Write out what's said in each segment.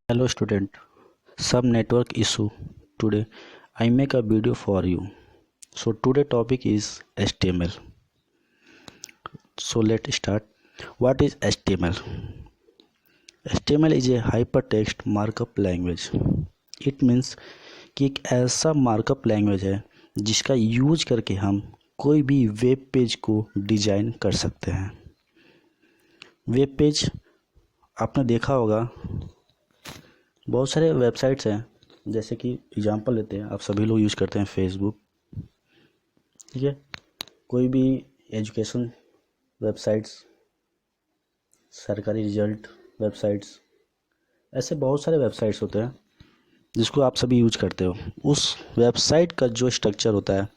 Hello student, some network issue. Today I make a video for you. So today topic is HTML. So let's start. What is HTML? HTML is a hypertext markup language. It means कि एक ऐसा markup language है जिसका use करके हम कोई भी web page को डिजाइन कर सकते हैं। वेब पेज आपने देखा होगा, बहुत सारे वेबसाइट्स हैं, जैसे कि एग्जांपल लेते हैं, आप सभी लोग यूज़ करते हैं फेसबुक, ठीक है, कोई भी एजुकेशन वेबसाइट्स, सरकारी रिजल्ट वेबसाइट्स, ऐसे बहुत सारे वेबसाइट्स होते हैं जिसको आप सभी यूज करते हो। उस वेबसाइट का जो स्ट्रक्चर होता है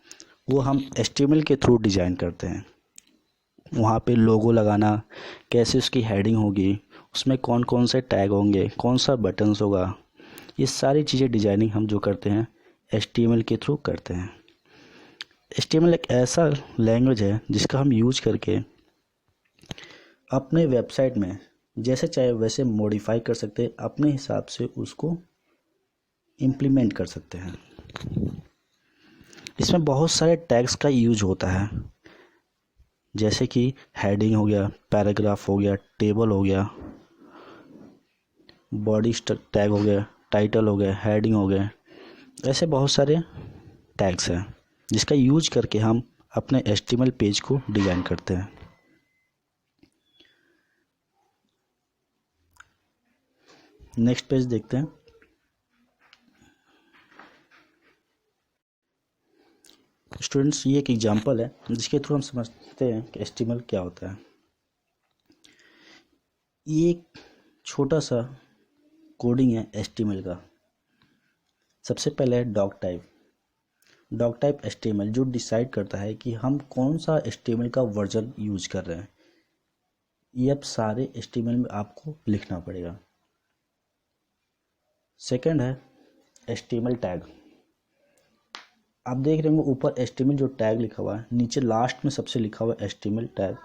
वो हम HTML के थ्रू डिज़ाइन करते हैं। वहाँ पे लोगो लगाना, कैसे उसकी हेडिंग होगी, उसमें कौन कौन से टैग होंगे, कौन सा बटन्स होगा, ये सारी चीज़ें डिजाइनिंग हम जो करते हैं HTML के थ्रू करते हैं। HTML एक ऐसा लैंग्वेज है जिसका हम यूज करके अपने वेबसाइट में जैसे चाहे वैसे मॉडिफाई कर सकते हैं, अपने हिसाब से उसको इम्प्लीमेंट कर सकते हैं। इसमें बहुत सारे टैग्स का यूज होता है, जैसे कि हेडिंग हो गया, पैराग्राफ हो गया, टेबल हो गया, बॉडी टैग हो गया, टाइटल हो गया, हेडिंग हो गया, ऐसे बहुत सारे टैग्स हैं जिसका यूज करके हम अपने HTML पेज को डिज़ाइन करते हैं। नेक्स्ट पेज देखते हैं। स्टूडेंट्स, ये एक एग्जांपल है जिसके थ्रू हम समझते हैं कि HTML क्या होता है। ये एक छोटा सा कोडिंग है HTML का। सबसे पहले है doc type. Doc type HTML जो डिसाइड करता है कि हम कौन सा HTML का वर्जन यूज कर रहे हैं। ये अब सारे HTML में आपको लिखना पड़ेगा। सेकंड है HTML टैग। आप देख रहे होंगे ऊपर HTML जो टैग लिखा हुआ है, नीचे लास्ट में सबसे लिखा हुआ है HTML टैग,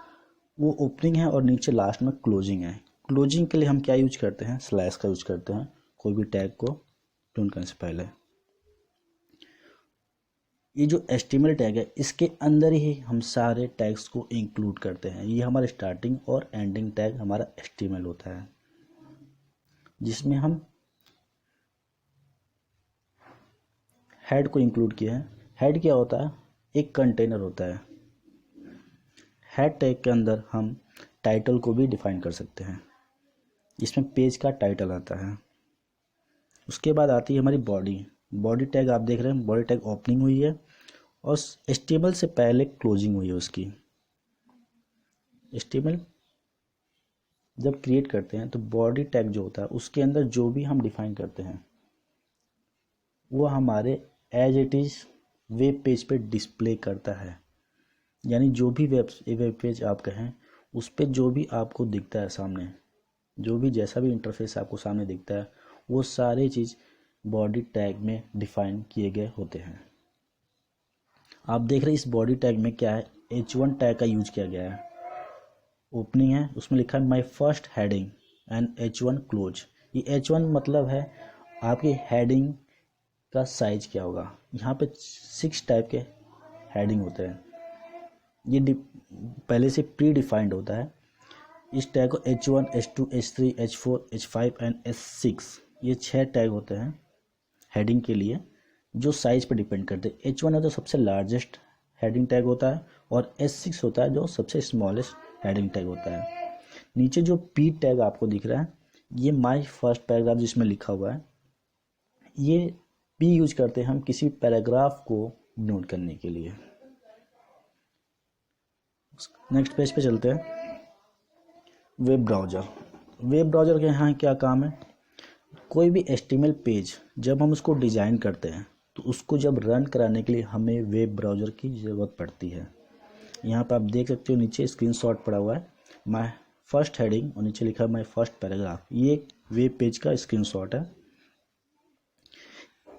वो ओपनिंग है और नीचे लास्ट में क्लोजिंग है। क्लोजिंग के लिए हम क्या यूज करते हैं, स्लैश का यूज करते हैं कोई भी टैग को प्रिंट करने से पहले। ये जो HTML टैग है इसके अंदर ही हम सारे टैग्स को इंक्लूड करते हैं। ये हमारा स्टार्टिंग और एंडिंग टैग हमारा HTML होता है, जिसमें हम हेड को इंक्लूड किया है। हेड क्या होता है, एक कंटेनर होता है। हेड टैग के अंदर हम टाइटल को भी डिफाइन कर सकते हैं, इसमें पेज का टाइटल आता है। उसके बाद आती है हमारी बॉडी। बॉडी टैग आप देख रहे हैं, बॉडी टैग ओपनिंग हुई है और HTML से पहले क्लोजिंग हुई है उसकी। HTML जब क्रिएट करते हैं तो बॉडी टैग जो होता है उसके अंदर जो भी हम डिफाइन करते हैं वो हमारे as it is web page पे डिस्प्ले करता है। यानी जो भी वेब पेज आप कहें उस पर जो भी आपको दिखता है सामने, जो भी जैसा भी इंटरफेस आपको सामने दिखता है, वो सारी चीज़ बॉडी टैग में डिफाइन किए गए होते हैं। आप देख रहे हैं इस बॉडी टैग में क्या है, H1 टैग का यूज किया गया है। ओपनिंग है, उसमें लिखा है my first heading and H1 close. ये H1 मतलब है आपकी हेडिंग का साइज क्या होगा। यहाँ पे 6 टाइप के हेडिंग होते हैं, ये पहले से प्री डिफाइंड होता है। इस टैग को H1, H2, H3, H4, H5 and H6, ये 6 टैग होते हैं हेडिंग के लिए, जो साइज पर डिपेंड करते हैं। H1 है जो सबसे लार्जेस्ट हेडिंग टैग होता है और H6 होता है जो सबसे स्मॉलेस्ट हेडिंग टैग होता है। नीचे जो P टैग आपको दिख रहा है, ये माय फर्स्ट पैराग्राफ जिसमें लिखा हुआ है, ये P यूज करते हैं हम किसी पैराग्राफ को नोट करने के लिए। नेक्स्ट पेज पे चलते हैं। Web browser. वेब ब्राउज़र के यहाँ क्या काम है, कोई भी HTML पेज जब हम उसको डिज़ाइन करते हैं तो उसको जब रन कराने के लिए हमें वेब ब्राउज़र की ज़रूरत पड़ती है। यहाँ पर आप देख सकते हो नीचे स्क्रीनशॉट पड़ा हुआ है, माय फर्स्ट हेडिंग और नीचे लिखा है माय फर्स्ट पैराग्राफ। ये एक वेब पेज का स्क्रीनशॉट है।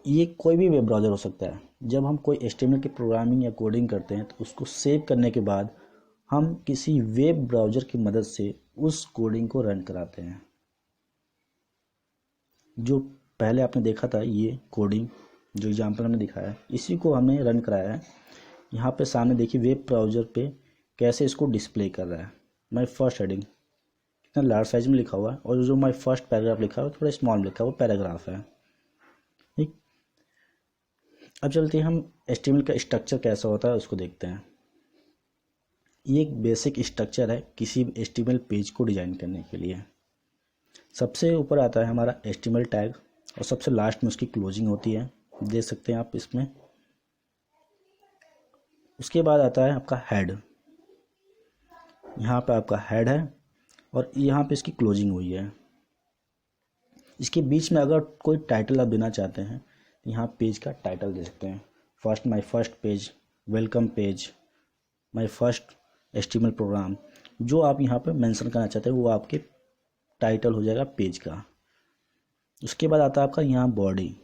ये कोई भी वेब ब्राउज़र हो सकता है। जब हम कोई HTML की प्रोग्रामिंग या कोडिंग करते हैं तो उसको सेव करने के बाद हम किसी वेब ब्राउज़र की मदद से उस कोडिंग को रन कराते हैं। जो पहले आपने देखा था ये कोडिंग जो एग्जाम्पल हमने दिखाया है, इसी को हमने रन कराया है। यहाँ पे सामने देखिए वेब ब्राउज़र पे कैसे इसको डिस्प्ले कर रहा है। माई फर्स्ट हेडिंग कितना लार्ज साइज में लिखा हुआ है, और जो माई फर्स्ट पैराग्राफ लिखा हुआ है थोड़ा स्मॉल में लिखा हुआ, वो पैराग्राफ है। ठीक, अब चलते हैं हम HTML का स्ट्रक्चर कैसा होता है उसको देखते हैं। ये एक बेसिक स्ट्रक्चर है किसी भी HTML पेज को डिज़ाइन करने के लिए। सबसे ऊपर आता है हमारा HTML टैग, और सबसे लास्ट में उसकी क्लोजिंग होती है, देख सकते हैं आप इसमें। उसके बाद आता है आपका हेड, यहाँ पे आपका हेड है और यहाँ पे इसकी क्लोजिंग हुई है। इसके बीच में अगर कोई टाइटल आप देना चाहते हैं तो यहाँ पेज का टाइटल दे सकते हैं। First my first page, welcome page, my first HTML program, जो आप यहाँ पे मेंशन करना चाहते हैं वो आपके टाइटल हो जाएगा पेज का। उसके बाद आता है आपका यहाँ बॉडी।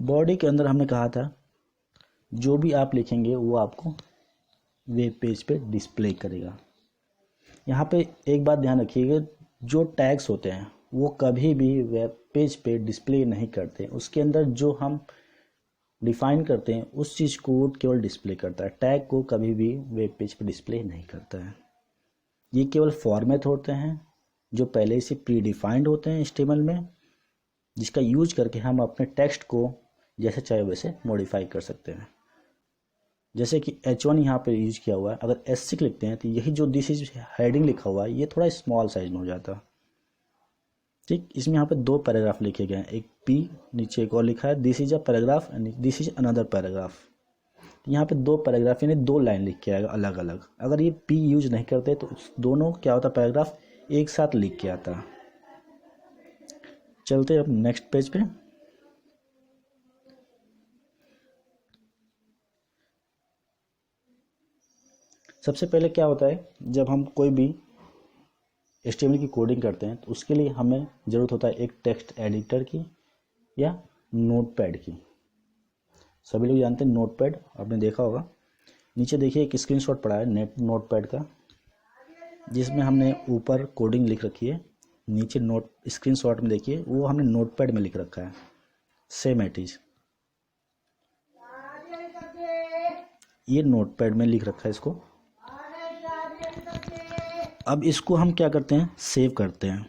बॉडी के अंदर हमने कहा था जो भी आप लिखेंगे वो आपको वेब पेज पे डिस्प्ले करेगा। यहाँ पे एक बात ध्यान रखिएगा, जो टैग्स होते हैं वो कभी भी वेब पेज पे डिस्प्ले नहीं करते। उसके अंदर जो हम डिफाइन करते हैं उस चीज़ को केवल डिस्प्ले करता है, टैग को कभी भी वेब पेज पे डिस्प्ले नहीं करता है। ये केवल फॉर्मेट होते हैं जो पहले से प्री डिफाइंड होते हैं HTML में, जिसका यूज करके हम अपने टेक्स्ट को जैसे चाहे वैसे मॉडिफाई कर सकते हैं। जैसे कि H1 यहाँ पे यूज किया हुआ है, अगर S6 लिखते हैं तो यही जो दिस इज हेडिंग लिखा हुआ है ये थोड़ा स्मॉल साइज में हो जाता। ठीक, इसमें यहाँ पे 2 पैराग्राफ लिखे गए हैं, एक P नीचे एक और लिखा है this is a paragraph and this is another paragraph. यहाँ पे 2 पैराग्राफ यानी 2 लाइन लिख के आएगा अलग अलग। अगर ये P यूज नहीं करते तो दोनों क्या होता, पैराग्राफ एक साथ लिख के आता। चलते अब नेक्स्ट पेज पे। सबसे पहले क्या होता है, जब हम कोई भी HTML की कोडिंग करते हैं तो उसके लिए हमें ज़रूरत होता है एक टेक्स्ट एडिटर की या नोटपैड की। सभी लोग जानते हैं नोटपैड, आपने देखा होगा। नीचे देखिए एक स्क्रीनशॉट पड़ा है नोटपैड का, जिसमें हमने ऊपर कोडिंग लिख रखी है, नीचे नोट स्क्रीनशॉट में देखिए वो हमने नोटपैड में लिख रखा है, सेम एट इज। ये नोटपैड में लिख रखा है इसको। अब इसको हम क्या करते हैं, सेव करते हैं।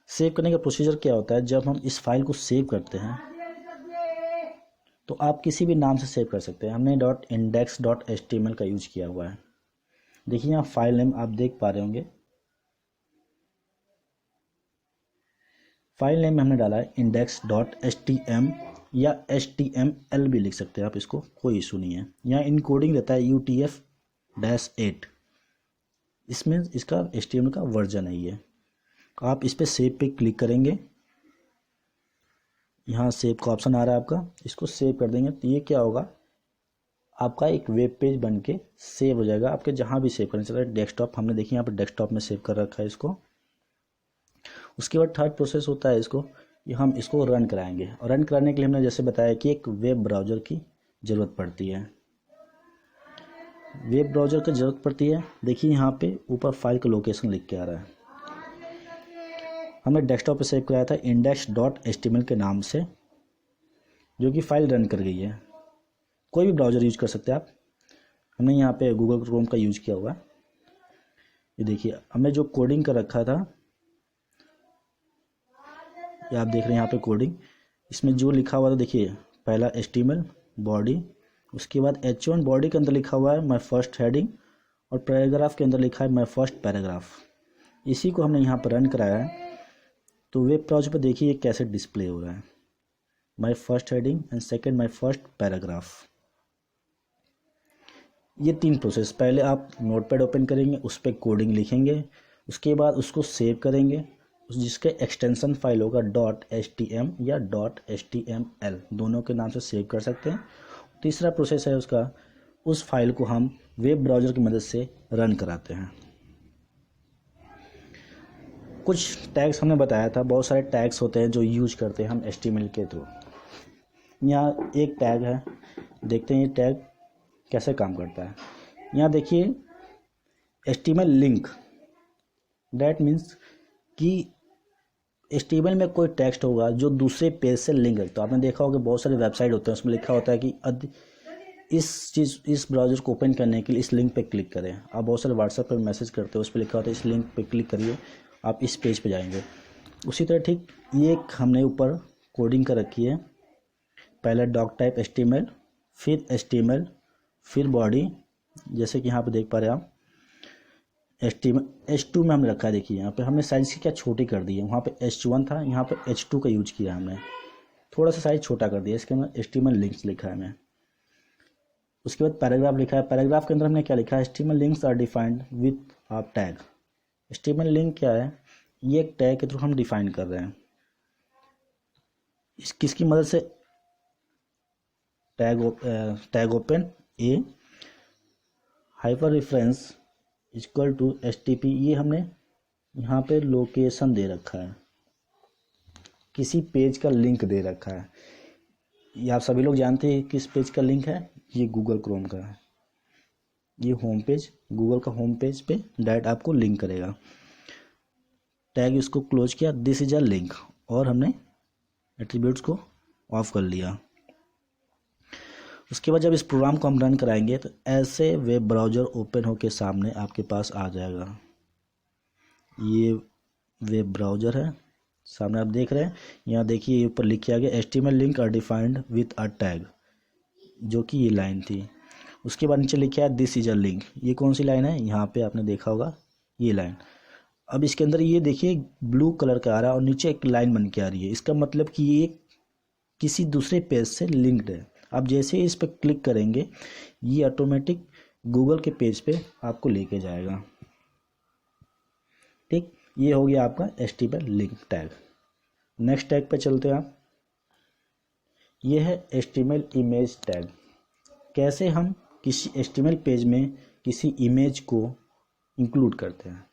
सेव करने का प्रोसीजर क्या होता है, जब हम इस फाइल को सेव करते हैं तो आप किसी भी नाम से सेव कर सकते हैं। हमने .index.html का यूज किया हुआ है। देखिए यहाँ फाइल नेम आप देख पा रहे होंगे, फाइल नेम में हमने डाला है index.htm या HTML भी लिख सकते हैं आप, इसको कोई इशू नहीं है। यहाँ इनकोडिंग रहता है UTF-8, इसमें इसका HTML का वर्जन है ये। आप इस पर सेव पे क्लिक करेंगे, यहाँ सेव का ऑप्शन आ रहा है आपका, इसको सेव कर देंगे तो ये क्या होगा, आपका एक वेब पेज बन के सेव हो जाएगा आपके जहाँ भी सेव करना चला। डेस्कटॉप हमने देखिए यहाँ पर डेस्कटॉप में सेव कर रखा है इसको। उसके बाद थर्ड प्रोसेस होता है इसको, ये हम इसको रन कराएंगे, और रन कराने के लिए हमने जैसे बताया कि एक वेब ब्राउज़र की ज़रूरत पड़ती है। वेब ब्राउज़र की ज़रूरत पड़ती है, देखिए यहाँ पे ऊपर फाइल का लोकेशन लिख के आ रहा है। हमने डेस्कटॉप पे सेव कराया था index.html के नाम से, जो कि फाइल रन कर गई है। कोई भी ब्राउज़र यूज कर सकते हैं आप। हमने यहाँ पे गूगल क्रोम का यूज किया हुआ है। ये देखिए हमने जो कोडिंग कर रखा था, ये आप देख रहे हैं यहाँ पे कोडिंग, इसमें जो लिखा हुआ था देखिए, पहला HTML बॉडी, उसके बाद H1 बॉडी के अंदर लिखा हुआ है माई फर्स्ट हेडिंग, और पैराग्राफ के अंदर लिखा है माई फर्स्ट पैराग्राफ। इसी को हमने यहाँ पर रन कराया है। तो वेब ब्राउज़र पर देखिए कैसे डिस्प्ले हो रहा है, my first heading and second my first paragraph. ये 3 प्रोसेस, पहले आप नोटपैड ओपन करेंगे, उस पर कोडिंग लिखेंगे, उसके बाद उसको सेव करेंगे, जिसके एक्सटेंशन फाइल होगा .htm या .html, दोनों के नाम से सेव कर सकते हैं। तीसरा प्रोसेस है उसका, उस फाइल को हम वेब ब्राउज़र की मदद से रन कराते हैं। कुछ टैग्स हमने बताया था, बहुत सारे टैग्स होते हैं जो यूज करते हैं हम HTML के थ्रू। यहाँ एक टैग है, देखते हैं ये टैग कैसे काम करता है। यहाँ देखिए HTML लिंक, डैट मीन्स कि HTML में कोई टेक्स्ट होगा जो दूसरे पेज से लिंक रखता है। आपने देखा होगा बहुत सारे वेबसाइट होते हैं, उसमें लिखा होता है कि इस ब्राउज़र को ओपन करने के लिए इस लिंक पे क्लिक करें। आप बहुत सारे व्हाट्सएप पे मैसेज करते हो, उस पर लिखा होता है इस लिंक पे क्लिक करिए, आप इस पेज पे जाएंगे। उसी तरह ठीक ये एक हमने ऊपर कोडिंग कर रखी है, पहले डॉक टाइप HTML, फिर HTML, फिर बॉडी, जैसे कि यहाँ पे देख पा रहे हैं आप H2 में हमने रखा है। देखिए यहाँ पे हमने साइज़ की क्या छोटी कर दी है, वहाँ पे H1 था, यहाँ पे H2 का यूज किया हमने, थोड़ा सा साइज छोटा कर दिया। इसके अंदर HTML लिंक्स लिखा है हमें। उसके बाद पैराग्राफ लिखा है। पैराग्राफ के अंदर हमने क्या लिखा है, HTML links are defined with a tag. HTML link क्या है, ये एक टैग के थ्रू हम डिफाइन कर रहे हैं। इस किसकी मदद से, tag open a hyper reference equal to HTTP। ये हमने यहाँ पे लोकेशन दे रखा है, किसी पेज का लिंक दे रखा है। ये आप सभी लोग जानते हैं किस पेज का लिंक है, ये गूगल क्रोम का है। ये होम पेज, गूगल का होम पेज पे डायरेक्ट आपको लिंक करेगा। टैग इसको क्लोज किया, दिस इज अ लिंक, और हमने एट्रीब्यूट्स को ऑफ कर लिया। उसके बाद जब इस प्रोग्राम को हम रन कराएंगे तो ऐसे वेब ब्राउज़र ओपन होके सामने आपके पास आ जाएगा। ये वेब ब्राउज़र है, सामने आप देख रहे हैं। यहाँ देखिए ऊपर लिख किया गया HTML link are defined with a tag, जो कि ये लाइन थी। उसके बाद नीचे लिखा है दिस इज अ लिंक। ये कौन सी लाइन है, यहाँ पे आपने देखा होगा ये लाइन। अब इसके अंदर ये देखिए ब्लू कलर का आ रहा है और नीचे एक लाइन बन के आ रही है। इसका मतलब कि ये किसी दूसरे पेज से लिंक्ड है। आप जैसे ही इस पर क्लिक करेंगे ये ऑटोमेटिक गूगल के पेज पे आपको लेके जाएगा। ठीक, ये हो गया आपका HTML link tag. Next tag पे चलते हैं आप। ये है HTML इमेज टैग। कैसे हम किसी HTML पेज में किसी इमेज को इंक्लूड करते हैं।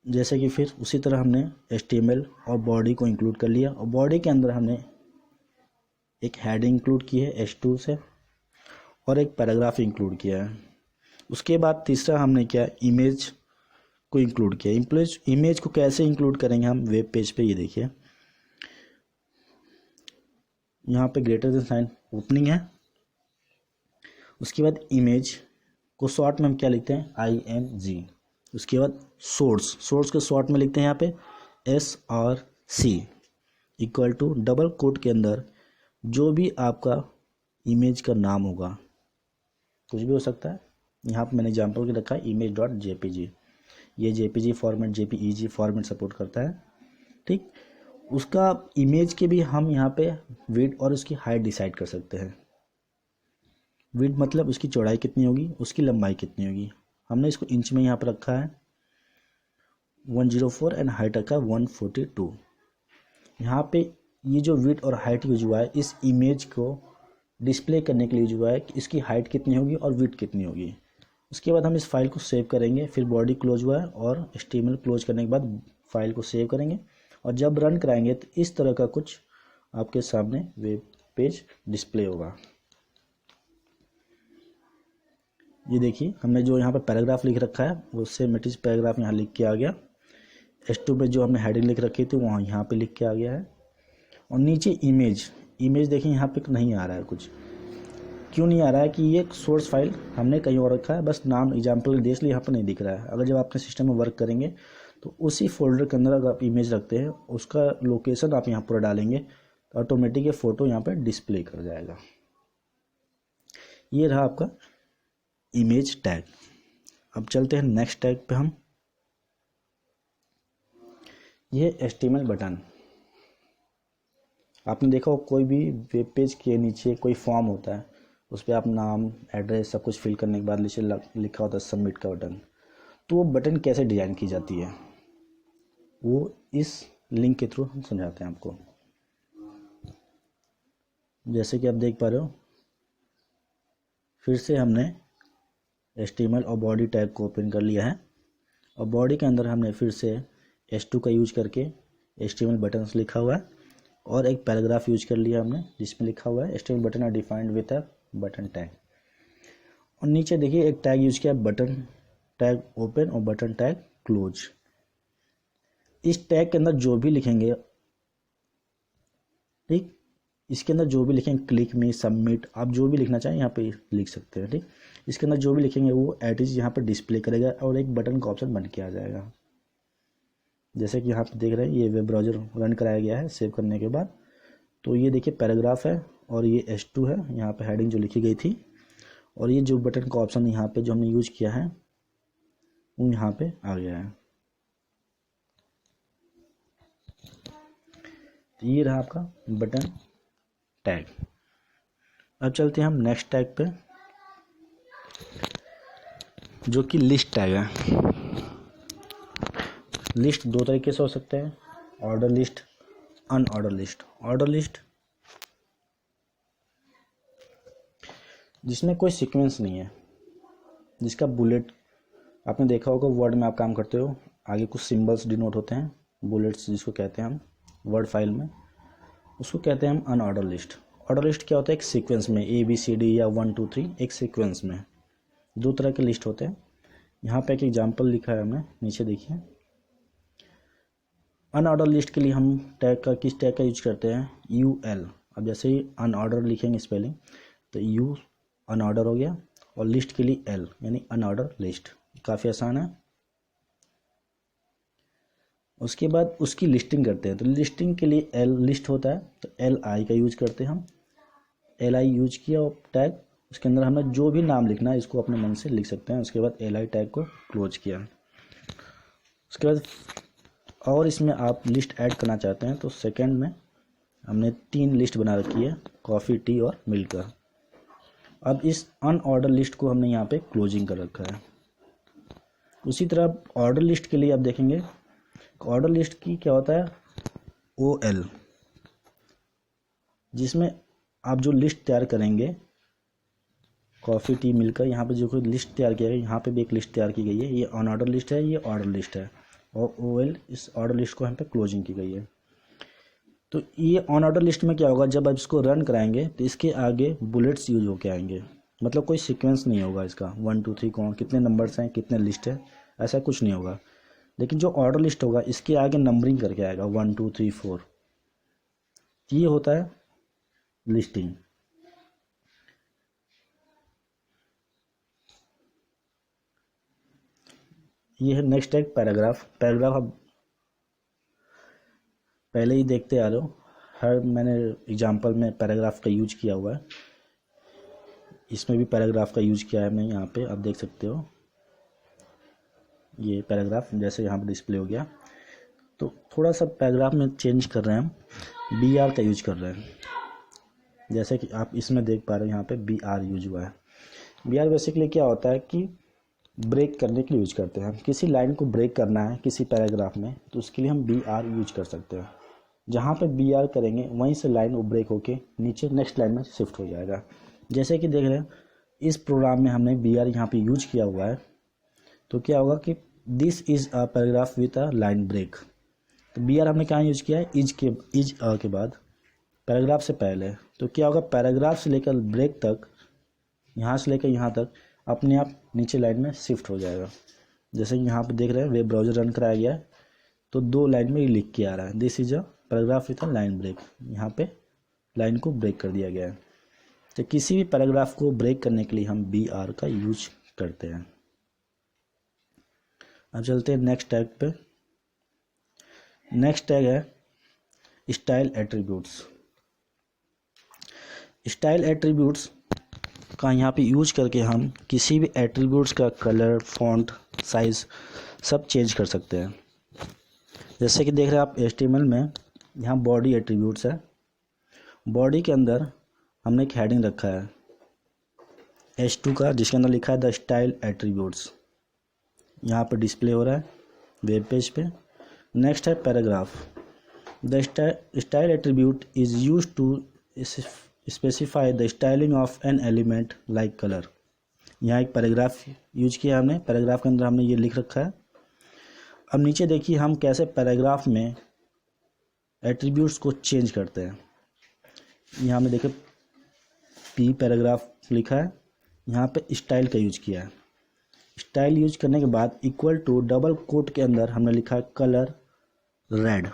जैसे कि फिर उसी तरह हमने HTML और बॉडी को इंक्लूड कर लिया, और बॉडी के अंदर हमने एक हेडिंग इंक्लूड की है H2 से, और एक पैराग्राफ इंक्लूड किया है। उसके बाद तीसरा हमने क्या, इमेज को इंक्लूड किया। इमेज को कैसे इंक्लूड करेंगे हम वेब पेज पे, ये देखिए यहाँ पे ग्रेटर देन साइन ओपनिंग है। उसके बाद इमेज को शॉर्ट में हम क्या लिखते हैं, IMG। उसके बाद सोर्स के शॉर्ट में लिखते हैं यहाँ पे SRC equal to double quote के अंदर जो भी आपका इमेज का नाम होगा, कुछ भी हो सकता है। यहाँ पे मैंने एग्जाम्पल के रखा है image.jpg। ये JPG format, JPEG format support करता है। ठीक, उसका इमेज के भी हम यहाँ पे विड्थ और उसकी हाइट डिसाइड कर सकते हैं। विड्थ मतलब उसकी चौड़ाई कितनी होगी, उसकी लंबाई कितनी होगी। हमने इसको इंच में यहाँ पर रखा है 104 एंड हाइट रखा है 142। यहाँ पे ये जो विड्थ और हाइट यूज हुआ है इस इमेज को डिस्प्ले करने के लिए यूज हुआ है कि इसकी हाइट कितनी होगी और विड्थ कितनी होगी। उसके बाद हम इस फाइल को सेव करेंगे, फिर बॉडी क्लोज हुआ है और HTML क्लोज करने के बाद फाइल को सेव करेंगे, और जब रन कराएंगे तो इस तरह का कुछ आपके सामने वेब पेज डिस्प्ले होगा। ये देखिए हमने जो यहाँ पर पैराग्राफ लिख रखा है वो सिमेट्रिक पैराग्राफ यहाँ लिख के आ गया। H2 में जो हमने हेडिंग लिख रखी थी वहाँ यहाँ पे लिख के आ गया है। और नीचे इमेज देखिए यहाँ पे नहीं आ रहा है। कुछ क्यों नहीं आ रहा है कि ये सोर्स फाइल हमने कहीं और रखा है, बस नाम एग्जाम्पल देख लिए यहाँ पर नहीं दिख रहा है। अगर जब आपने सिस्टम में वर्क करेंगे तो उसी फोल्डर के अंदर अगर आप इमेज रखते हैं उसका लोकेशन आप यहाँ पर डालेंगे तो ऑटोमेटिक ये फ़ोटो यहाँ पर डिस्प्ले कर जाएगा। ये रहा आपका इमेज टैग। अब चलते हैं नेक्स्ट टैग पे हम। ये HTML बटन। आपने देखा हो कोई भी वेब पेज के नीचे कोई फॉर्म होता है, उस पर आप नाम, एड्रेस सब कुछ फिल करने के बाद नीचे लिखा होता है सबमिट का बटन। तो वो बटन कैसे डिज़ाइन की जाती है वो इस लिंक के थ्रू हम समझाते हैं आपको। जैसे कि आप देख पा रहे हो, फिर से हमने HTML और बॉडी टैग को ओपन कर लिया है, और बॉडी के अंदर हमने फिर से H2 का यूज करके HTML बटन्स लिखा हुआ है, और एक पैराग्राफ यूज कर लिया हमने जिसमें लिखा हुआ है HTML button are defined with a button tag. और नीचे देखिए एक टैग यूज किया है, बटन टैग ओपन और बटन टैग क्लोज। इस टैग के अंदर जो भी लिखेंगे, ठीक, इसके अंदर जो भी लिखेंगे, क्लिक मी, सबमिट, आप जो भी लिखना चाहें यहाँ पे लिख सकते हैं। ठीक, इसके अंदर जो भी लिखेंगे वो एट इज यहाँ पे डिस्प्ले करेगा और एक बटन का ऑप्शन बन के आ जाएगा। जैसे कि यहाँ पे देख रहे हैं ये वेब ब्राउज़र रन कराया गया है सेव करने के बाद। तो ये देखिए पैराग्राफ है और ये H2 है, यहाँ पे हेडिंग जो लिखी गई थी, और ये जो बटन का ऑप्शन यहाँ पे जो हमने यूज किया है वो यहाँ पे आ गया है। तो ये रहा आपका बटन टैग। अब चलते हैं हम नेक्स्ट टैग पे, जो कि लिस्ट टैग है। लिस्ट दो तरीके से हो सकते हैं, order list, unordered list. Order list जिसमें कोई सीक्वेंस नहीं है, जिसका बुलेट, आपने देखा होगा वर्ड में आप काम करते हो, आगे कुछ सिंबल्स डिनोट होते हैं, बुलेट्स जिसको कहते हैं हम वर्ड फाइल में, उसको कहते हैं हम अनऑर्डर लिस्ट। ऑर्डर लिस्ट क्या होता है, एक सीक्वेंस में ABCD या 1 2 3 एक सीक्वेंस में। दो तरह के लिस्ट होते हैं। यहाँ पे एक एग्जाम्पल लिखा है हमने, नीचे देखिए। अनऑर्डर लिस्ट के लिए हम टैग का, किस टैग का यूज करते हैं, UL। अब जैसे ही अनऑर्डर लिखेंगे स्पेलिंग, तो U अनऑर्डर हो गया, और लिस्ट के लिए L यानी अनऑर्डर लिस्ट। काफ़ी आसान है। उसके बाद उसकी लिस्टिंग करते हैं, तो लिस्टिंग के लिए L लिस्ट होता है, तो LI का यूज करते हैं हम। LI यूज किया और टैग, उसके अंदर हमें जो भी नाम लिखना है इसको अपने मन से लिख सकते हैं। उसके बाद LI टैग को क्लोज किया। उसके बाद और इसमें आप लिस्ट ऐड करना चाहते हैं तो सेकंड में हमने 3 लिस्ट बना रखी है, कॉफ़ी, टी और मिल्क का। अब इस अनऑर्डर लिस्ट को हमने यहाँ पे क्लोजिंग कर रखा है। उसी तरह ऑर्डर लिस्ट के लिए आप देखेंगे, ऑर्डर लिस्ट की क्या होता है, OL, जिसमें आप जो लिस्ट तैयार करेंगे कॉफ़ी, टी, मिल्क का, यहाँ पे जो कोई लिस्ट तैयार किया गया, यहाँ पे भी एक लिस्ट तैयार की गई है। ये अनऑर्डर लिस्ट है, ये ऑर्डर लिस्ट है, और OL इस ऑर्डर लिस्ट को यहाँ पे क्लोजिंग की गई है। तो ये ऑन ऑर्डर लिस्ट में क्या होगा, जब आप इसको रन कराएंगे तो इसके आगे बुलेट्स यूज होके आएंगे, मतलब कोई सीक्वेंस नहीं होगा इसका 1 2 3 कौन कितने नंबर्स हैं, कितने लिस्ट है, ऐसा कुछ नहीं होगा। लेकिन जो ऑर्डर लिस्ट होगा इसके आगे नंबरिंग करके आएगा 1 2 3 4। ये होता है लिस्टिंग। ये है नेक्स्ट टैग पैराग्राफ। पैराग्राफ आप पहले ही देखते आ रहे हो, हर मैंने एग्जांपल में पैराग्राफ का यूज किया हुआ है। इसमें भी पैराग्राफ का यूज किया है मैं, यहाँ पे आप देख सकते हो। ये पैराग्राफ जैसे यहाँ पे डिस्प्ले हो गया, तो थोड़ा सा पैराग्राफ में चेंज कर रहे हैं हम, BR का यूज कर रहे हैं। जैसे कि आप इसमें देख पा रहे हो यहाँ पे BR यूज हुआ है। BR बेसिकली क्या होता है कि ब्रेक करने के लिए यूज करते हैं। किसी लाइन को ब्रेक करना है किसी पैराग्राफ में, तो उसके लिए हम BR यूज कर सकते हैं। जहाँ पे BR करेंगे वहीं से लाइन वो ब्रेक होके नीचे नेक्स्ट लाइन में शिफ्ट हो जाएगा। जैसे कि देख रहे हैं इस प्रोग्राम में हमने BR यहाँ पे यूज किया हुआ है, तो क्या होगा कि this is a paragraph with a line break. तो BR हमने कहाँ यूज किया है, इज के बाद, पैराग्राफ से पहले। तो क्या होगा, पैराग्राफ से लेकर ब्रेक तक, यहाँ से लेकर यहाँ तक अपने आप नीचे लाइन में शिफ्ट हो जाएगा। जैसे कि यहाँ पे देख रहे हैं वेब ब्राउज़र रन कराया गया है, तो 2 लाइन में लिख के आ रहा है, this is a paragraph with a line break. यहाँ पे लाइन को ब्रेक कर दिया गया है। तो किसी भी पैराग्राफ को ब्रेक करने के लिए हम BR का यूज करते हैं। अब चलते हैं नेक्स्ट टैग पे। नेक्स्ट टैग है स्टाइल एट्रीब्यूट्स। स्टाइल एट्रीब्यूट्स का यहाँ पे यूज करके हम किसी भी एट्रीब्यूट्स का कलर, फॉन्ट, साइज सब चेंज कर सकते हैं। जैसे कि देख रहे हैं आप HTML में यहाँ बॉडी एट्रीब्यूट्स है। बॉडी के अंदर हमने एक हेडिंग रखा है H2 का, जिसके अंदर लिखा है द स्टाइल एट्रीब्यूट्स। यहाँ पर डिस्प्ले हो रहा है वेब पेज पे। नेक्स्ट है paragraph. The style attribute is use to specify the styling of an element like colour. यहाँ एक पैराग्राफ यूज किया हमने, पैराग्राफ के अंदर हमने ये लिख रखा है। अब नीचे देखिए हम कैसे पैराग्राफ में एट्रीब्यूट्स को चेंज करते हैं। यहाँ में देखिए P पैराग्राफ लिखा है, यहाँ पे स्टाइल का यूज किया है। स्टाइल यूज करने के बाद इक्वल टू डबल कोट के अंदर हमने लिखा है कलर रेड।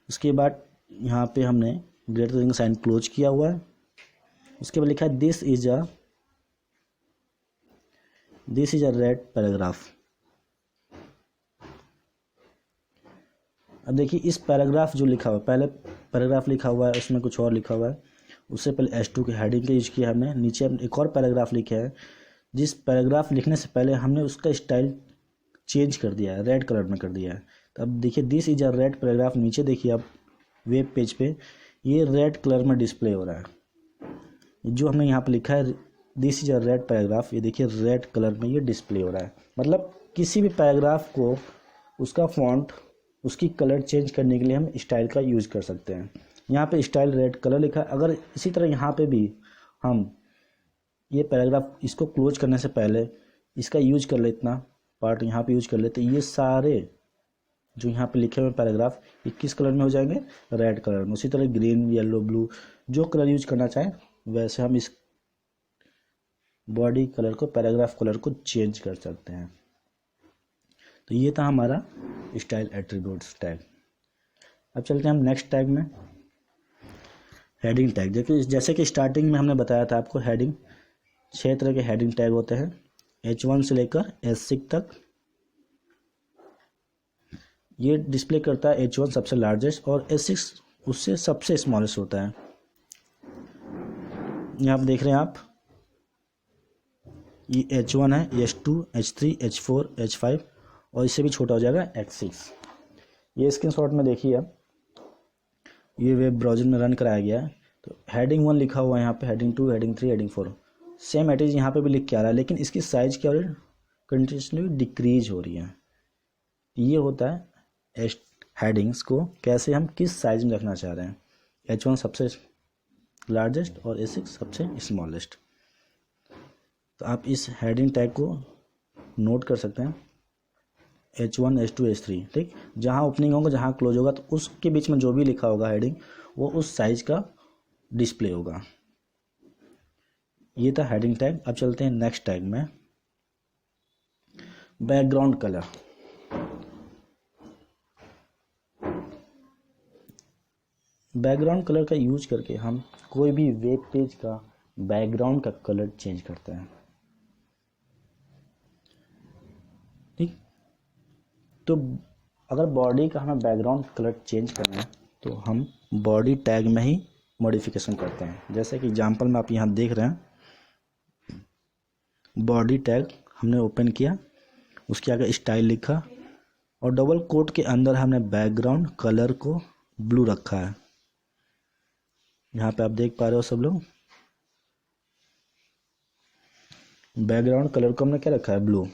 उसके बाद यहाँ पे हमने ग्रेटर देन साइन क्लोज किया हुआ है। उसके बाद लिखा है this is a red paragraph. अब देखिए इस पैराग्राफ जो लिखा हुआ है, पहले पैराग्राफ लिखा हुआ है उसमें कुछ और लिखा हुआ है, उससे पहले S2 के हेडिंग का यूज किया हमने। नीचे हमने एक और पैराग्राफ लिखा है, जिस पैराग्राफ लिखने से पहले हमने उसका स्टाइल चेंज कर दिया है, रेड कलर में कर दिया है। तो अब देखिए this is a red paragraph, नीचे देखिए आप वेब पेज पे ये रेड कलर में डिस्प्ले हो रहा है। जो हमने यहाँ पे लिखा है this is a red paragraph, ये देखिए रेड कलर में ये डिस्प्ले हो रहा है। मतलब किसी भी पैराग्राफ को उसका फॉन्ट, उसकी कलर चेंज करने के लिए हम स्टाइल का यूज़ कर सकते हैं। यहाँ पे स्टाइल रेड कलर लिखा है। अगर इसी तरह यहाँ पे भी हम ये पैराग्राफ इसको क्लोज करने से पहले इसका यूज कर ले, इतना पार्ट यहाँ पे यूज कर ले, तो ये सारे जो यहाँ पे लिखे हुए पैराग्राफ ये किस कलर में हो जाएंगे, रेड कलर में। उसी तरह ग्रीन, येलो, ब्लू जो कलर यूज करना चाहें वैसे हम इस बॉडी कलर को, पैराग्राफ कलर को चेंज कर सकते हैं। तो ये था हमारा स्टाइल एट्रीब्यूट्स टैग। अब चलते हैं हम नेक्स्ट टैग में, हेडिंग टैग। देखिए जैसे कि स्टार्टिंग में हमने बताया था आपको, हेडिंग 6 तरह के हेडिंग टैग होते हैं, H1 से लेकर S6 तक। ये डिस्प्ले करता है H1 सबसे लार्जेस्ट और S6 उससे सबसे स्मॉलेस्ट होता है। यहाँ आप देख रहे हैं आप, ये H1 है, H2, H3, H4, H5 और इससे भी छोटा हो जाएगा H6। ये स्क्रीनशॉट में देखिए आप, ये वेब ब्राउज़र में रन कराया गया है। तो हेडिंग 1 लिखा हुआ है यहाँ पे, heading 2, heading 3, heading 4 same at is यहाँ पे भी लिख के आ रहा है, लेकिन इसकी साइज क्या हो रही है, कंटिन्यूसली डिक्रीज हो रही है। ये होता है हेडिंग्स को कैसे हम किस साइज में रखना चाह रहे हैं, H1 सबसे लार्जेस्ट और S6 सबसे स्मॉलेस्ट। तो आप इस हेडिंग टैग को नोट कर सकते हैं, H1, H2, H3, ठीक। जहाँ ओपनिंग होगा, जहाँ क्लोज होगा, तो उसके बीच में जो भी लिखा होगा हेडिंग वो उस साइज का डिस्प्ले होगा। ये था हेडिंग टैग। अब चलते हैं नेक्स्ट टैग में, बैकग्राउंड कलर। बैकग्राउंड कलर का यूज करके हम कोई भी वेब पेज का बैकग्राउंड का कलर चेंज करते हैं, ठीक। तो अगर बॉडी का हमें बैकग्राउंड कलर चेंज करना है तो हम बॉडी टैग में ही मॉडिफिकेशन करते हैं। जैसे कि एग्जांपल में आप यहाँ देख रहे हैं, बॉडी टैग हमने ओपन किया, उसके आगे स्टाइल लिखा और डबल कोट के अंदर हमने बैकग्राउंड कलर को ब्लू रखा है। यहाँ पे आप देख पा रहे हो सब लोग, बैकग्राउंड कलर को हमने क्या रखा है, ब्लू।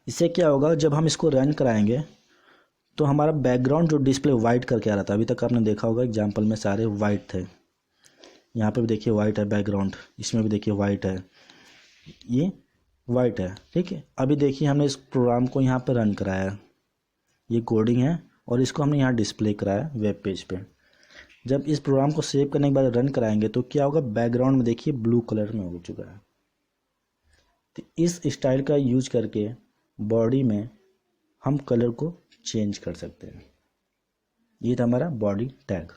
इससे क्या होगा, जब हम इसको रन कराएंगे तो हमारा बैकग्राउंड जो डिस्प्ले वाइट करके आ रहा था, अभी तक आपने देखा होगा एग्जांपल में सारे वाइट थे। यहाँ पे भी देखिए वाइट है बैकग्राउंड, इसमें भी देखिए वाइट है, ये वाइट है, ठीक है। अभी देखिए हमने इस प्रोग्राम को यहाँ पे रन कराया, ये कोडिंग है और इसको हमने यहाँ डिस्प्ले कराया वेब पेज पे। जब इस प्रोग्राम को सेव करने के बाद रन कराएंगे तो क्या होगा, बैकग्राउंड में देखिए ब्लू कलर में हो चुका है। तो इस स्टाइल का यूज करके बॉडी में हम कलर को चेंज कर सकते हैं। ये था हमारा बॉडी टैग।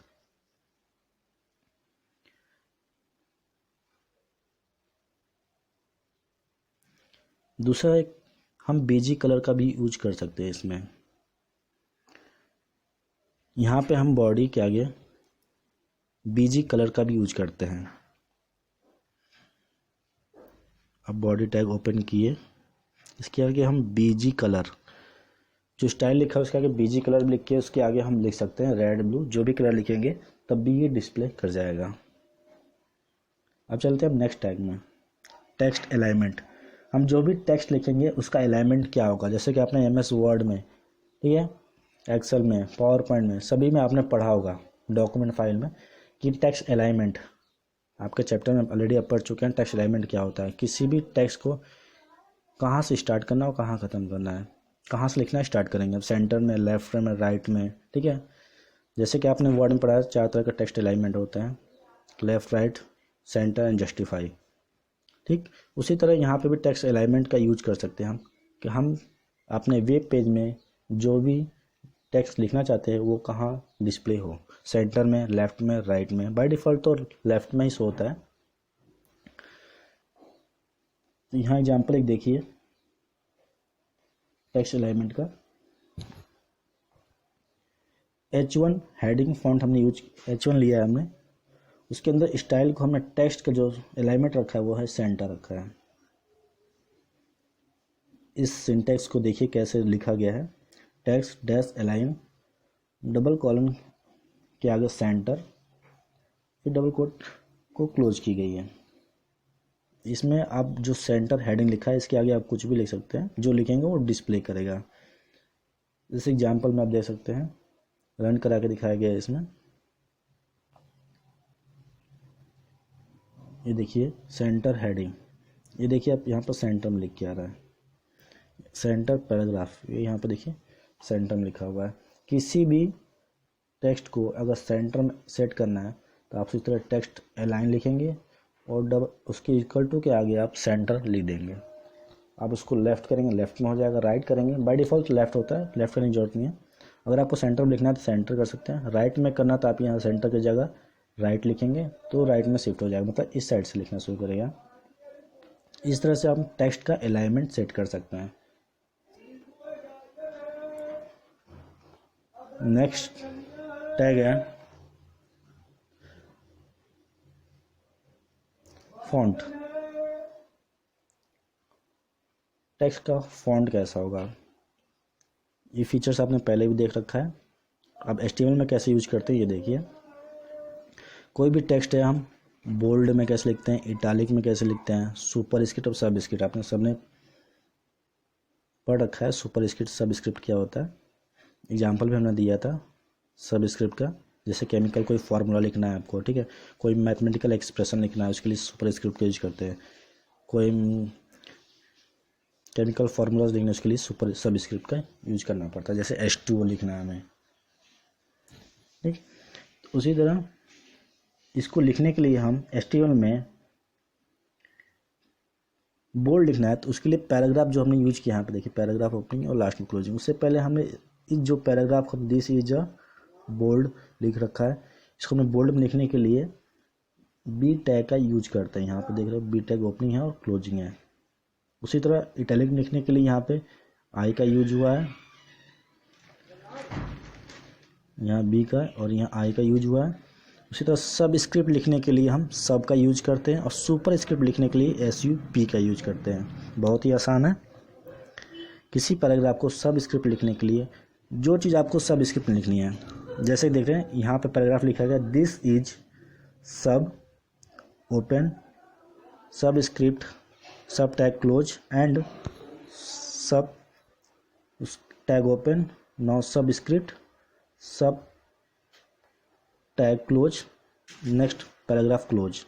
दूसरा एक हम बीजी कलर का भी यूज कर सकते हैं इसमें। यहाँ पे हम बॉडी के आगे बीजी कलर का भी यूज करते हैं। अब बॉडी टैग ओपन किए, इसके आगे हम बीजी कलर, जो स्टाइल लिखा है उसके आगे बीजी कलर लिख के उसके आगे हम लिख सकते हैं रेड, ब्लू, जो भी कलर लिखेंगे तब भी ये डिस्प्ले कर जाएगा। अब चलते हैं अब नेक्स्ट टैग में, टेक्स्ट अलाइनमेंट। हम जो भी टेक्स्ट लिखेंगे उसका अलाइनमेंट क्या होगा, जैसे कि आपने MS वर्ड में, ठीक है, एक्सेल में, पावर पॉइंट में, सभी में आपने पढ़ा होगा डॉक्यूमेंट फाइल में कि टेक्स्ट अलाइनमेंट, आपके चैप्टर में ऑलरेडी आप पढ़ चुके हैं टेक्स्ट अलाइनमेंट क्या होता है। किसी भी टेक्स्ट को कहाँ से स्टार्ट करना और कहाँ ख़त्म करना है, कहाँ से लिखना स्टार्ट करेंगे, अब सेंटर में, लेफ्ट में, राइट में, ठीक है। जैसे कि आपने वर्ड में पढ़ा है 4 तरह का टेक्स्ट अलाइनमेंट होता है, left, right, centre and justify. ठीक, उसी तरह यहाँ पे भी टेक्स्ट अलाइनमेंट का यूज कर सकते हैं हम, कि हम अपने वेब पेज में जो भी टेक्स्ट लिखना चाहते हैं वो कहाँ डिस्प्ले हो, सेंटर में, लेफ्ट में, राइट में। बाय डिफ़ॉल्ट तो लेफ्ट में ही शो होता है। तो यहाँ एग्जाम्पल एक देखिए टेक्स्ट अलाइनमेंट का। H1 हेडिंग फॉन्ट हमने यूज H1 लिया है हमने, उसके अंदर स्टाइल को हमने टेक्स्ट का जो अलाइनमेंट रखा है वो है सेंटर रखा है। इस सिंटेक्स को देखिए कैसे लिखा गया है, text dash align, double colon के आगे सेंटर, फिर डबल कोट को क्लोज की गई है। इसमें आप जो सेंटर हेडिंग लिखा है इसके आगे आप कुछ भी लिख सकते हैं, जो लिखेंगे वो डिस्प्ले करेगा। इस एग्जाम्पल में आप देख सकते हैं, रन करा के दिखाया गया है इसमें। ये देखिए सेंटर हेडिंग, ये देखिए आप यहाँ पर सेंटर में लिख के आ रहा है, सेंटर पैराग्राफ, ये यहाँ पर देखिए सेंटर में लिखा हुआ है। किसी भी टेक्स्ट को अगर सेंटर में सेट करना है तो आप इस तरह टेक्स्ट अलाइन लिखेंगे और डबल उसके इक्वल टू के आगे आप सेंटर लिख देंगे। आप उसको लेफ्ट करेंगे लेफ्ट में हो जाएगा, राइट करेंगे बाय डिफ़ॉल्ट लेफ्ट होता है, लेफ्ट करने की जरूरत नहीं है। अगर आपको सेंटर में लिखना है तो सेंटर कर सकते हैं, राइट में करना तो आप यहाँ सेंटर की जगह राइट लिखेंगे तो राइट में शिफ्ट हो जाएगा, मतलब इस साइड से लिखना शुरू करेगा। इस तरह से आप टेक्स्ट का अलाइनमेंट सेट कर सकते हैं। नेक्स्ट टैग है फॉन्ट। टेक्स्ट का फॉन्ट कैसा होगा, ये फीचर्स आपने पहले भी देख रखा है। अब HTML में कैसे यूज करते हैं ये देखिए। कोई भी टेक्स्ट है हम बोल्ड में कैसे लिखते हैं, इटालिक में कैसे लिखते हैं, सुपर स्क्रिप्ट और सब स्क्रिप्ट आपने सबने पढ़ रखा है। सुपर स्क्रिप्ट सब स्क्रिप्ट क्या होता है, एग्जाम्पल भी हमने दिया था सब स्क्रिप्ट का। जैसे केमिकल कोई फार्मूला लिखना है आपको, ठीक है, कोई मैथमेटिकल एक्सप्रेशन लिखना है, उसके लिए सुपर स्क्रिप्ट का यूज करते हैं। कोई केमिकल फार्मूलाज लिखना है उसके लिए सुपर सब स्क्रिप्ट का यूज करना पड़ता है। जैसे H2O लिखना है हमें, ठीक। उसी तरह इसको लिखने के लिए हम HTML में बोल्ड लिखना है तो उसके लिए पैराग्राफ जो हमने यूज किया यहाँ पे देखिए, पैराग्राफ ओपनिंग और लास्ट में क्लोजिंग। उससे पहले हमने जो पैराग्राफ हम दिस इज अ बोल्ड लिख रखा है, इसको हमने बोल्ड में लिखने के लिए बी टैग का यूज करते हैं। यहाँ पे देख रहे हो बी टैग ओपनिंग है और क्लोजिंग है। उसी तरह इटैलिक लिखने के लिए यहाँ पे आई का यूज हुआ है, यहाँ बी का और यहाँ आई का यूज हुआ है। उसी तरह सब स्क्रिप्ट लिखने के लिए हम सब का यूज करते हैं और सुपर स्क्रिप्ट लिखने के लिए SUP का यूज करते हैं। बहुत ही आसान है। किसी पैराग्राफ को सब स्क्रिप्ट लिखने के लिए जो चीज़ आपको सब स्क्रिप्ट में लिखनी है, जैसे देख रहे हैं यहाँ पे पैराग्राफ लिखा गया दिस इज सब ओपन सब स्क्रिप्ट सब टैग क्लोज एंड सब टैग ओपन नो सब स्क्रिप्ट सब tag close next paragraph close.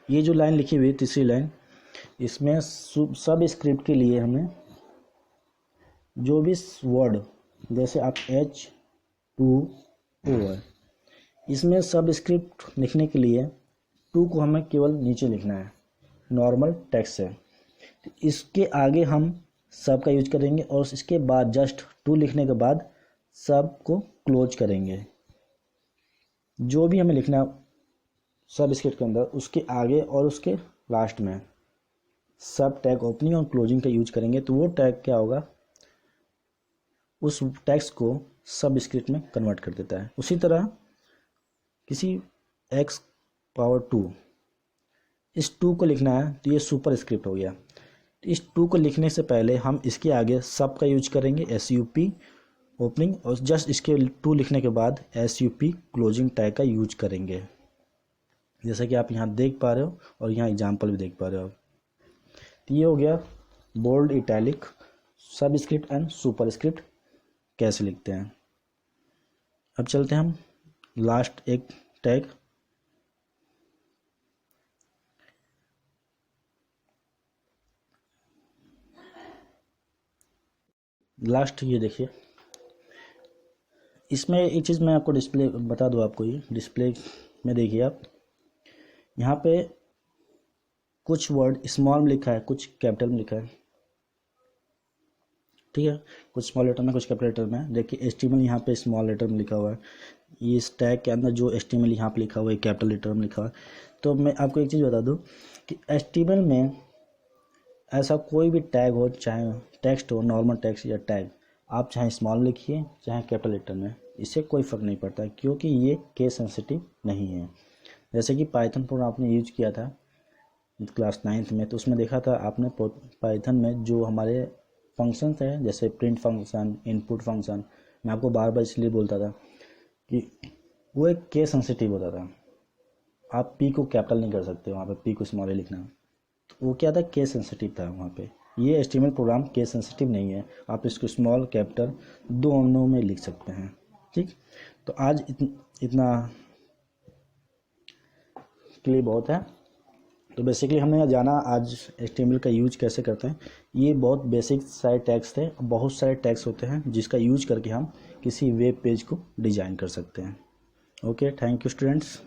ये जो लाइन लिखी हुई है तीसरी लाइन, इसमें सब स्क्रिप्ट के लिए हमें जो भी वर्ड जैसे आप H2O है, इसमें सब स्क्रिप्ट लिखने के लिए 2 को हमें केवल नीचे लिखना है नॉर्मल टेक्स्ट से। तो इसके आगे हम सब का यूज करेंगे और इसके बाद जस्ट 2 लिखने के बाद सब को क्लोज करेंगे। जो भी हमें लिखना सब स्क्रिप्ट के अंदर उसके आगे और उसके लास्ट में सब टैग ओपनिंग और क्लोजिंग का यूज करेंगे तो वो टैग क्या होगा, उस टेक्स्ट को सब स्क्रिप्ट में कन्वर्ट कर देता है। उसी तरह किसी x⁴ इस 2 को लिखना है तो ये सुपर स्क्रिप्ट हो गया। तो इस 2 को लिखने से पहले हम इसके आगे सब का यूज करेंगे SUP ओपनिंग और जस्ट इसके 2 लिखने के बाद SUP क्लोजिंग टैग का यूज करेंगे, जैसा कि आप यहाँ देख पा रहे हो और यहाँ एग्जाम्पल भी देख पा रहे हो। तो ये हो गया बोल्ड, इटैलिक, सब स्क्रिप्ट एंड सुपर स्क्रिप्ट कैसे लिखते हैं। अब चलते हैं हम लास्ट एक टैग लास्ट। ये देखिए इसमें एक चीज़ मैं आपको डिस्प्ले बता दूँ, आपको ये डिस्प्ले में देखिए आप, यहाँ पे कुछ वर्ड स्मॉल में लिखा है, कुछ कैपिटल में लिखा है, ठीक है, कुछ स्मॉल लेटर में कुछ कैपिटल लेटर में। देखिए HTML यहाँ पे स्मॉल लेटर में लिखा हुआ है, ये इस टैग के अंदर जो HTML यहाँ पे लिखा हुआ है कैपिटल लेटर में लिखा हुआ है। तो मैं आपको एक चीज़ बता दूँ कि HTML में ऐसा कोई भी टैग हो, चाहे टेक्स्ट हो, नॉर्मल टेक्स्ट या टैग, आप चाहे स्मॉल लिखिए चाहे कैपिटल लेटर में, इससे कोई फ़र्क नहीं पड़ता क्योंकि ये केस सेंसिटिव नहीं है। जैसे कि पाइथन प्रोग्राम आपने यूज किया था क्लास 9th में, तो उसमें देखा था आपने पाइथन में जो हमारे फंक्शंस हैं, जैसे प्रिंट फंक्शन, इनपुट फंक्शन, मैं आपको बार बार इसलिए बोलता था कि वो एक केस सेंसिटिव होता था। आप पी को कैपिटल नहीं कर सकते, वहाँ पे पी को स्मॉल लिखना, तो वो क्या था, केस सेंसिटिव था वहाँ पे। ये HTML प्रोग्राम केस सेंसिटिव नहीं है, आप इसको स्मॉल कैपिटल दोनों में लिख सकते हैं, ठीक। तो आज इतना के लिए बहुत है। तो बेसिकली हमने जाना आज HTML का यूज कैसे करते हैं। ये बहुत बेसिक सारे टैग्स थे, बहुत सारे टैग्स होते हैं जिसका यूज करके हम किसी वेब पेज को डिज़ाइन कर सकते हैं। Okay, thank you students.